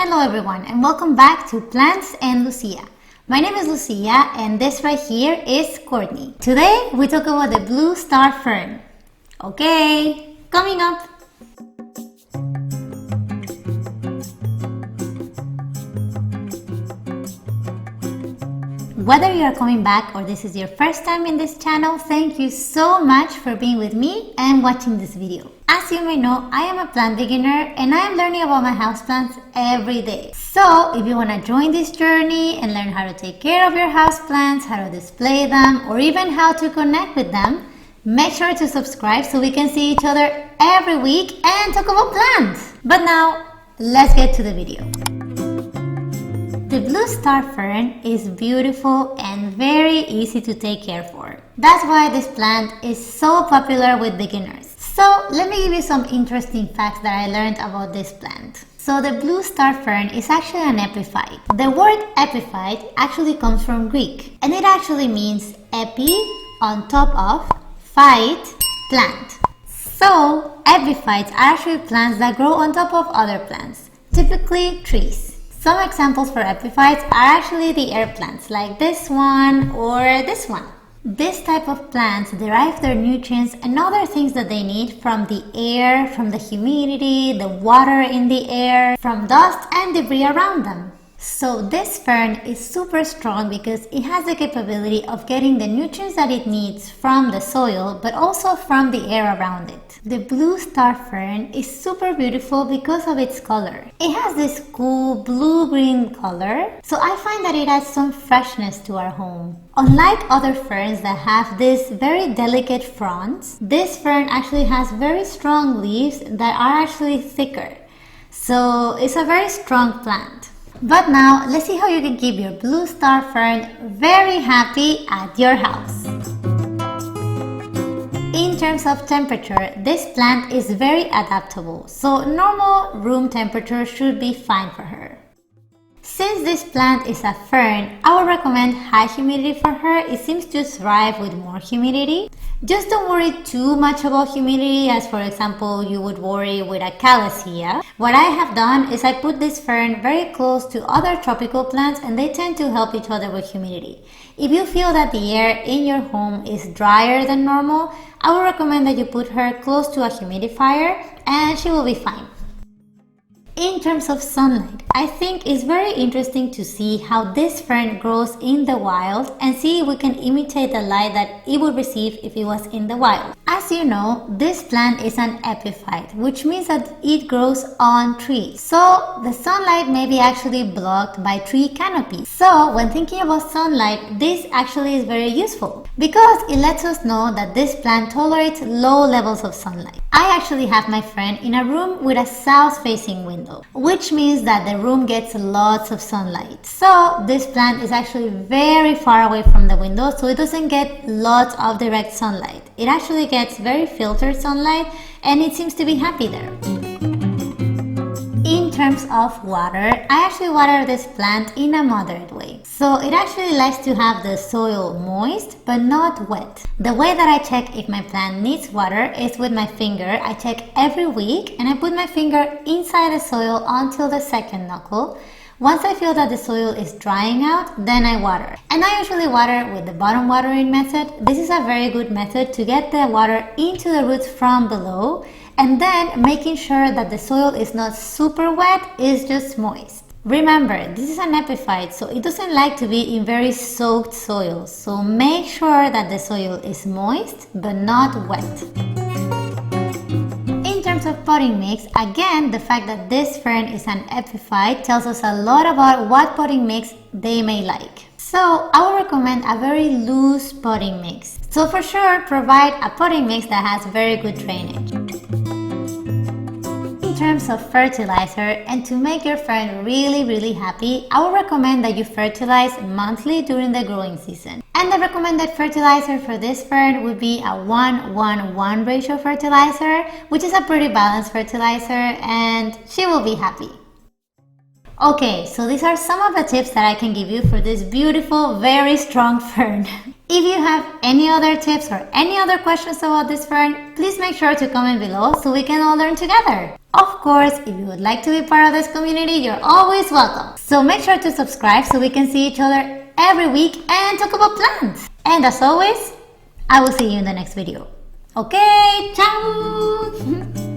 Hello everyone and welcome back to Plants and Lucia. My name is Lucia and this right here is Courtney. Today we talk about the blue star fern. Okay, coming up. Whether you are coming back or this is your first time in this channel, thank you so much for being with me and watching this video. As you may know, I am a plant beginner and I am learning about my houseplants every day. So if you want to join this journey and learn how to take care of your houseplants, how to display them, or even how to connect with them, make sure to subscribe so we can see each other every week and talk about plants. But now, let's get to the video. The blue star fern is beautiful and very easy to take care for. That's why this plant is so popular with beginners. So let me give you some interesting facts that I learned about this plant. So the blue star fern is actually an epiphyte. The word epiphyte actually comes from Greek and it actually means epi, on top of, phyte, plant. So epiphytes are actually plants that grow on top of other plants, typically trees. Some examples for epiphytes are actually the air plants like this one or this one. This type of plants derive their nutrients and other things that they need from the air, from the humidity, the water in the air, from dust and debris around them. So this fern is super strong because it has the capability of getting the nutrients that it needs from the soil but also from the air around it. The blue star fern is super beautiful because of its color. It has this cool blue-green color, so I find that it adds some freshness to our home. Unlike other ferns that have this very delicate fronds, this fern actually has very strong leaves that are actually thicker. So it's a very strong plant. But now, let's see how you can keep your blue star fern very happy at your house. In terms of temperature, this plant is very adaptable, so normal room temperature should be fine for her. Since this plant is a fern, I would recommend high humidity for her. It seems to thrive with more humidity. Just don't worry too much about humidity as for example you would worry with a Calathea. What I have done is I put this fern very close to other tropical plants and they tend to help each other with humidity. If you feel that the air in your home is drier than normal, I would recommend that you put her close to a humidifier and she will be fine. In terms of sunlight, I think it's very interesting to see how this fern grows in the wild and see if we can imitate the light that it would receive if it was in the wild. As you know, this plant is an epiphyte, which means that it grows on trees. So the sunlight may be actually blocked by tree canopies. So when thinking about sunlight, this actually is very useful because it lets us know that this plant tolerates low levels of sunlight. I actually have my friend in a room with a south-facing window, which means that the room gets lots of sunlight. So this plant is actually very far away from the window, so it doesn't get lots of direct sunlight. It actually gets very filtered sunlight and it seems to be happy there. In terms of water, I actually water this plant in a moderate way. So it actually likes to have the soil moist but not wet. The way that I check if my plant needs water is with my finger. I check every week and I put my finger inside the soil until the second knuckle. Once I feel that the soil is drying out, then I water. And I usually water with the bottom watering method. This is a very good method to get the water into the roots from below. And then making sure that the soil is not super wet, it's just moist. Remember, this is an epiphyte, so it doesn't like to be in very soaked soil. So make sure that the soil is moist but not wet. In terms of potting mix, again, the fact that this fern is an epiphyte tells us a lot about what potting mix they may like. So I would recommend a very loose potting mix. So for sure, provide a potting mix that has very good drainage. In terms of fertilizer, and to make your fern really happy, I would recommend that you fertilize monthly during the growing season. And the recommended fertilizer for this fern would be a 1:1:1 ratio fertilizer, which is a pretty balanced fertilizer, and she will be happy. Okay, so these are some of the tips that I can give you for this beautiful, very strong fern. If you have any other tips or any other questions about this fern, please make sure to comment below so we can all learn together. Of course, if you would like to be part of this community, you're always welcome. So make sure to subscribe so we can see each other every week and talk about plants. And as always, I will see you in the next video. Okay, ciao!